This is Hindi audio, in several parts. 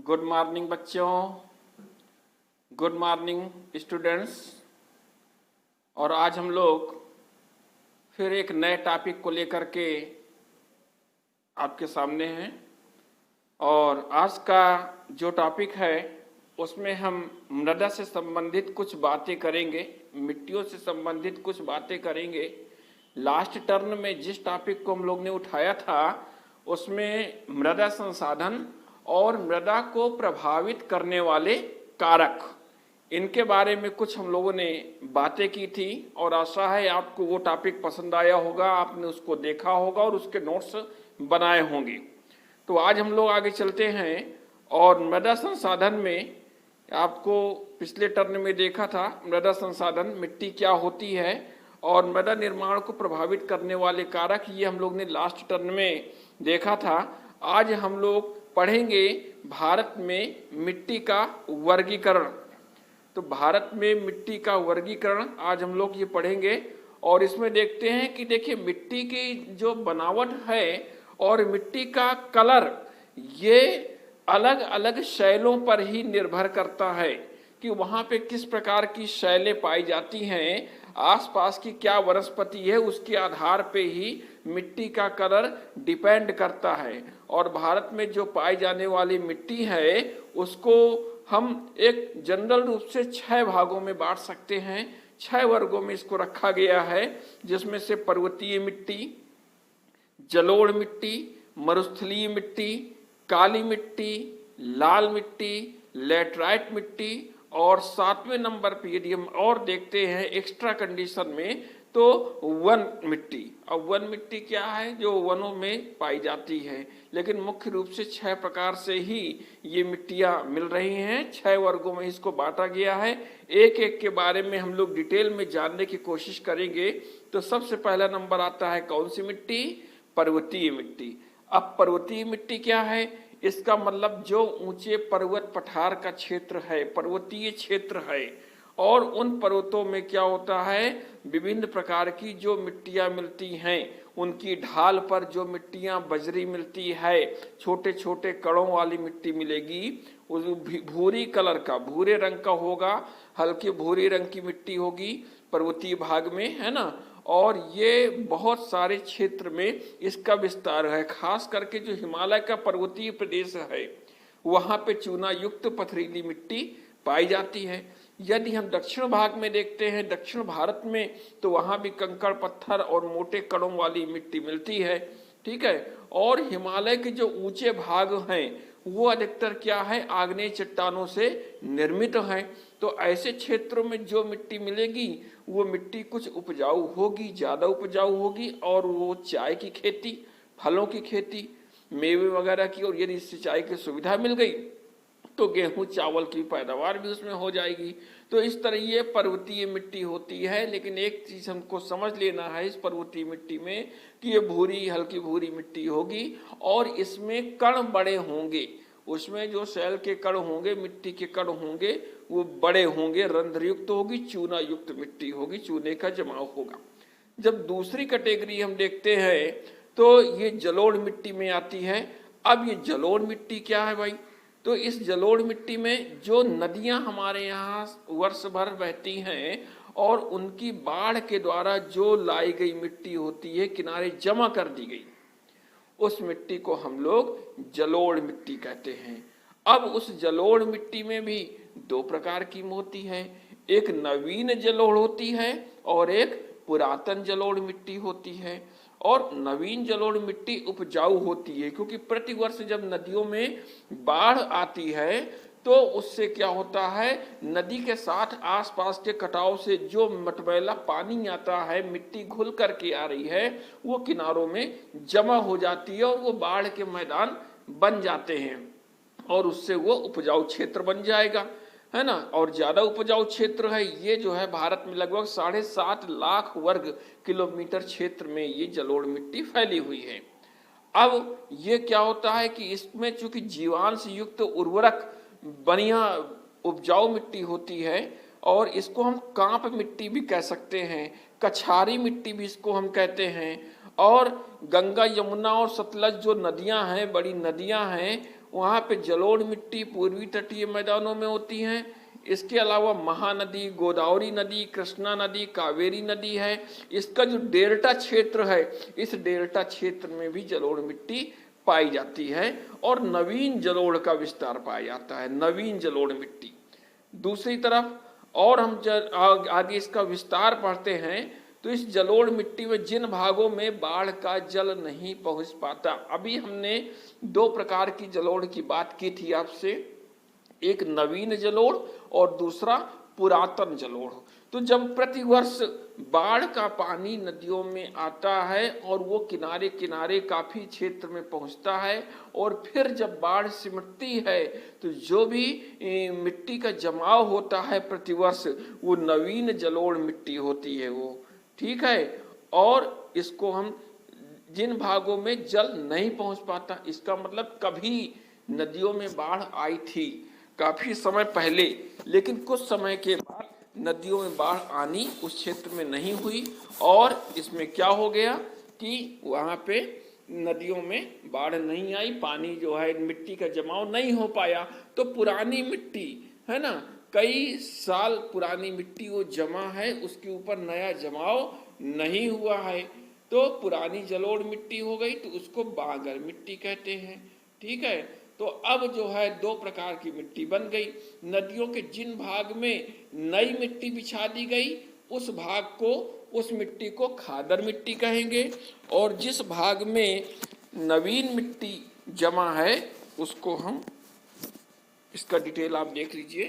गुड मॉर्निंग बच्चों, गुड मॉर्निंग स्टूडेंट्स। और आज हम लोग फिर एक नए टॉपिक को लेकर के आपके सामने हैं। और आज का जो टॉपिक है उसमें हम मृदा से संबंधित कुछ बातें करेंगे, मिट्टियों से संबंधित कुछ बातें करेंगे। लास्ट टर्न में जिस टॉपिक को हम लोग ने उठाया था उसमें मृदा संसाधन और मृदा को प्रभावित करने वाले कारक, इनके बारे में कुछ हम लोगों ने बातें की थी। और आशा है आपको वो टॉपिक पसंद आया होगा, आपने उसको देखा होगा और उसके नोट्स बनाए होंगे। तो आज हम लोग आगे चलते हैं। और मृदा संसाधन में आपको पिछले टर्न में देखा था मृदा संसाधन मिट्टी क्या होती है और मृदा निर्माण को प्रभावित करने वाले कारक, ये हम लोग ने लास्ट टर्न में देखा था। आज हम लोग पढ़ेंगे भारत में मिट्टी का वर्गीकरण। तो भारत में मिट्टी का वर्गीकरण आज हम लोग ये पढ़ेंगे। और इसमें देखते हैं कि देखिए मिट्टी की जो बनावट है और मिट्टी का कलर, ये अलग अलग शैलों पर ही निर्भर करता है कि वहाँ पे किस प्रकार की शैलें पाई जाती हैं, आसपास की क्या वनस्पति है, उसके आधार पे ही मिट्टी का कलर डिपेंड करता है। और भारत में जो पाई जाने वाली मिट्टी है उसको हम एक जनरल रूप से 6 भागों में बांट सकते हैं। 6 वर्गों में इसको रखा गया है, जिसमें से पर्वतीय मिट्टी, जलोढ़ मिट्टी, मरुस्थलीय मिट्टी, काली मिट्टी, लाल मिट्टी, लैटराइट मिट्टी और 7वें नंबर पे यदि हम और देखते हैं एक्स्ट्रा कंडीशन में तो वन मिट्टी। अब वन मिट्टी क्या है? जो वनों में पाई जाती है, लेकिन मुख्य रूप से 6 प्रकार से ही ये मिट्टियां मिल रही हैं। 6 वर्गों में इसको बांटा गया है। एक एक के बारे में हम लोग डिटेल में जानने की कोशिश करेंगे। तो सबसे पहला नंबर आता है कौन सी मिट्टी? पर्वतीय मिट्टी। अब पर्वतीय मिट्टी क्या है? इसका मतलब जो ऊंचे पर्वत पठार का क्षेत्र है, पर्वतीय क्षेत्र है। और उन पर्वतों में क्या होता है, विभिन्न प्रकार की जो मिट्टियां मिलती हैं, उनकी ढाल पर जो मिट्टियां बजरी मिलती है, छोटे छोटे कणों वाली मिट्टी मिलेगी, उस भूरी कलर का, भूरे रंग का होगा, हल्के भूरे रंग की मिट्टी होगी पर्वतीय भाग में, है ना। और ये बहुत सारे क्षेत्र में इसका विस्तार है। खास करके जो हिमालय का पर्वतीय प्रदेश है वहाँ पे चूना युक्त पथरीली मिट्टी पाई जाती है। यदि हम दक्षिण भाग में देखते हैं, दक्षिण भारत में, तो वहाँ भी कंकड़ पत्थर और मोटे कणों वाली मिट्टी मिलती है, ठीक है। और हिमालय के जो ऊंचे भाग हैं वो अधिकतर क्या है, आग्नेय चट्टानों से निर्मित हैं। तो ऐसे क्षेत्रों में जो मिट्टी मिलेगी वो मिट्टी कुछ उपजाऊ होगी, ज़्यादा उपजाऊ होगी। और वो चाय की खेती, फलों की खेती, मेवे वगैरह की, और यदि सिंचाई की सुविधा मिल गई तो गेहूं चावल की पैदावार भी उसमें हो जाएगी। तो इस तरह ये पर्वतीय मिट्टी होती है। लेकिन एक चीज़ हमको समझ लेना है इस पर्वतीय मिट्टी में कि ये भूरी, हल्की भूरी मिट्टी होगी और इसमें कण बड़े होंगे। उसमें जो शैल के कण होंगे, मिट्टी के कण होंगे, वो बड़े होंगे, रंध्रयुक्त होगी, चूना युक्त मिट्टी होगी, चूने का जमाव होगा। जब दूसरी कैटेगरी हम देखते हैं तो ये जलोढ़ मिट्टी में आती है। अब ये जलोढ़ मिट्टी क्या है भाई? तो इस जलोढ़ मिट्टी में जो नदियां हमारे यहाँ वर्ष भर बहती हैं और उनकी बाढ़ के द्वारा जो लाई गई मिट्टी होती है, किनारे जमा कर दी गई, उस मिट्टी को हम लोग जलोढ़ मिट्टी कहते हैं। अब उस जलोढ़ मिट्टी में भी 2 प्रकार की होती है। एक नवीन जलोढ़ होती है और एक पुरातन जलोढ़ मिट्टी होती है। और नवीन जलोढ़ मिट्टी उपजाऊ होती है क्योंकि प्रतिवर्ष जब नदियों में बाढ़ आती है तो उससे क्या होता है, नदी के साथ आसपास के कटाव से जो मटमैला पानी आता है, मिट्टी घुल करके आ रही है, वो किनारों में जमा हो जाती है और वो बाढ़ के मैदान बन जाते हैं और उससे वो उपजाऊ क्षेत्र बन जाएगा, है ना। और ज़्यादा उपजाऊ क्षेत्र है ये जो है भारत में लगभग 7.5 लाख वर्ग किलोमीटर क्षेत्र में ये जलोढ़ मिट्टी फैली हुई है। अब ये क्या होता है कि इसमें चूंकि जीवांश युक्त उर्वरक बढ़िया उपजाऊ मिट्टी होती है और इसको हम कांप मिट्टी भी कह सकते हैं, कछारी मिट्टी भी इसको हम कहते हैं। और गंगा, यमुना और सतलज जो नदियां हैं, बड़ी नदियां हैं, वहाँ पे जलोढ़ मिट्टी पूर्वी तटीय मैदानों में होती हैं। इसके अलावा महानदी, गोदावरी नदी, कृष्णा नदी, कावेरी नदी है। इसका जो डेल्टा क्षेत्र है, इस डेल्टा क्षेत्र में भी जलोढ़ मिट्टी पाई जाती है और नवीन जलोढ़ का विस्तार पाया जाता है, नवीन जलोढ़ मिट्टी। दूसरी तरफ और हम आगे इसका विस्तार पढ़ते हैं तो इस जलोढ़ मिट्टी में जिन भागों में बाढ़ का जल नहीं पहुंच पाता, अभी हमने दो प्रकार की जलोढ़ की बात की थी आपसे, एक नवीन जलोढ़ और दूसरा पुरातन जलोढ़। तो जब प्रतिवर्ष बाढ़ का पानी नदियों में आता है और वो किनारे किनारे काफी क्षेत्र में पहुंचता है और फिर जब बाढ़ सिमटती है तो जो भी मिट्टी का जमाव होता है प्रतिवर्ष, वो नवीन जलोढ़ मिट्टी होती है वो, ठीक है। और इसको हम जिन भागों में जल नहीं पहुंच पाता, इसका मतलब कभी नदियों में बाढ़ आई थी काफी समय पहले, लेकिन कुछ समय के बाद नदियों में बाढ़ आनी उस क्षेत्र में नहीं हुई और इसमें क्या हो गया कि वहाँ पे नदियों में बाढ़ नहीं आई, पानी जो है मिट्टी का जमाव नहीं हो पाया। तो पुरानी मिट्टी है ना, कई साल पुरानी मिट्टी वो जमा है, उसके ऊपर नया जमाव नहीं हुआ है, तो पुरानी जलोढ़ मिट्टी हो गई, तो उसको बांगर मिट्टी कहते हैं, ठीक है। तो अब जो है दो प्रकार की मिट्टी बन गई। नदियों के जिन भाग में नई मिट्टी बिछा दी गई उस भाग को, उस मिट्टी को खादर मिट्टी कहेंगे, और जिस भाग में नवीन मिट्टी जमा है उसको हम, इसका डिटेल आप देख लीजिए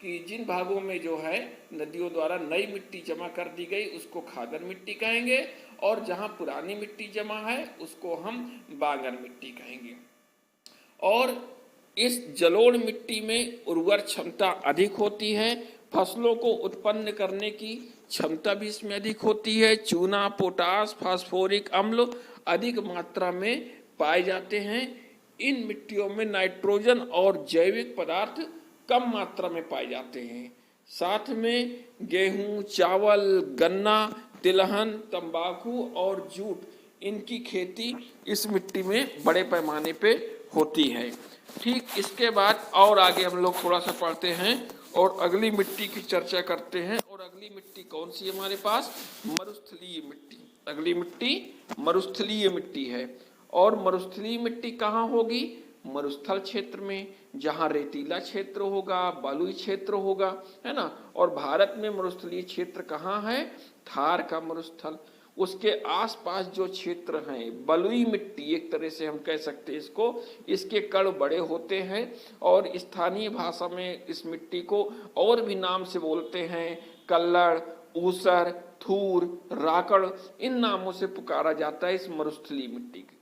कि जिन भागों में जो है नदियों द्वारा नई मिट्टी जमा कर दी गई उसको खादर मिट्टी कहेंगे, और जहां पुरानी मिट्टी जमा है उसको हम बांगर मिट्टी कहेंगे। और इस जलोढ़ मिट्टी में उर्वर क्षमता अधिक होती है, फसलों को उत्पन्न करने की क्षमता भी इसमें अधिक होती है। चूना, पोटास, फास्फोरिक अम्ल अधिक मात्रा में पाए जाते हैं। इन मिट्टियों में नाइट्रोजन और जैविक पदार्थ कम मात्रा में पाए जाते हैं। साथ में गेहूं, चावल, गन्ना, तिलहन, तंबाकू और जूट, इनकी खेती इस मिट्टी में बड़े पैमाने पे होती है। ठीक इसके बाद और आगे हम लोग थोड़ा सा पढ़ते हैं और अगली मिट्टी की चर्चा करते हैं। और अगली मिट्टी कौन सी है हमारे पास? मरुस्थलीय मिट्टी। अगली मिट्टी मरुस्थलीय मिट्टी है। और मरुस्थलीय मिट्टी कहाँ होगी? मरुस्थल क्षेत्र में, जहाँ रेतीला क्षेत्र होगा, बलुई क्षेत्र होगा, है ना। और भारत में मरुस्थलीय क्षेत्र कहाँ है? थार का मरुस्थल, उसके आसपास जो क्षेत्र हैं बलुई मिट्टी, एक तरह से हम कह सकते हैं इसको, इसके कण बड़े होते हैं और स्थानीय भाषा में इस मिट्टी को और भी नाम से बोलते हैं, कल्लड़, ऊसर, थूर, राकड़, इन नामों से पुकारा जाता है इस मरुस्थलीय मिट्टी की।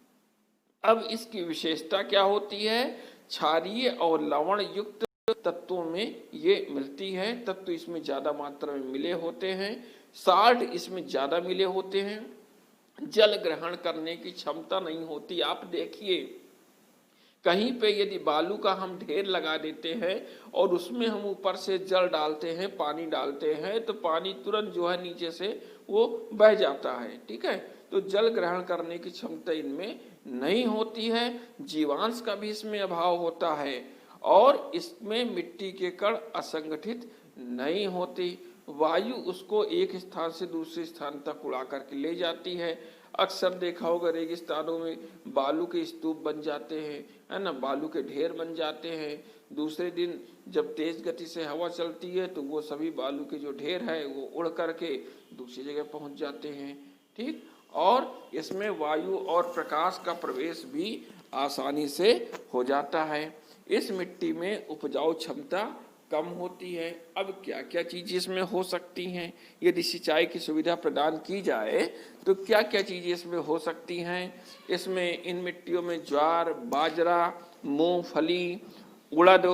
अब इसकी विशेषता क्या होती है? क्षारीय और लवण युक्त तत्वों में ये मिलती है। तत्व इसमें ज्यादा मात्रा में मिले होते हैं, साल्ट इसमें ज्यादा मिले होते हैं। जल ग्रहण करने की क्षमता नहीं होती। आप देखिए कहीं पे यदि बालू का हम ढेर लगा देते हैं और उसमें हम ऊपर से जल डालते हैं, पानी डालते हैं, तो पानी तुरंत जो है नीचे से वो बह जाता है, ठीक है। तो जल ग्रहण करने की क्षमता इनमें नहीं होती है। जीवांश का भी इसमें अभाव होता है और इसमें मिट्टी के कण असंगठित नहीं होती। वायु उसको एक स्थान से दूसरे स्थान तक उड़ा करके ले जाती है। अक्सर देखा होगा रेगिस्तानों में बालू के स्तूप बन जाते हैं, है ना, बालू के ढेर बन जाते हैं। दूसरे दिन जब तेज गति से हवा चलती है तो वो सभी बालू के जो ढेर है वो उड़ करके दूसरी जगह पहुंच जाते हैं, ठीक। और इसमें वायु और प्रकाश का प्रवेश भी आसानी से हो जाता है। इस मिट्टी में उपजाऊ क्षमता कम होती है। अब क्या क्या चीजें इसमें हो सकती हैं? यदि सिंचाई की सुविधा प्रदान की जाए तो क्या क्या चीजें इसमें हो सकती हैं? इसमें इन मिट्टियों में ज्वार, बाजरा, मूंगफली, उड़द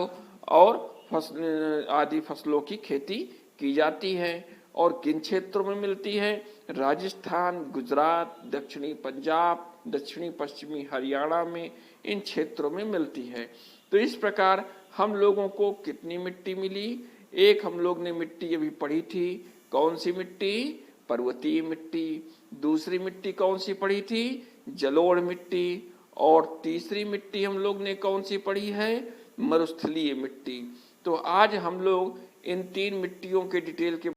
और आदि फसलों की खेती की जाती है। और किन क्षेत्रों में मिलती है? राजस्थान, गुजरात, दक्षिणी पंजाब, दक्षिणी पश्चिमी हरियाणा में, इन क्षेत्रों में मिलती है। तो इस प्रकार हम लोगों को कितनी मिट्टी मिली? एक हम लोग ने मिट्टी अभी पढ़ी थी, कौन सी मिट्टी? पर्वतीय मिट्टी। दूसरी मिट्टी कौन सी पढ़ी थी? जलोढ़ मिट्टी। और तीसरी मिट्टी हम लोग ने कौन सी पढ़ी है, मरुस्थलीय मिट्टी। तो आज हम लोग इन तीन मिट्टियों के डिटेल के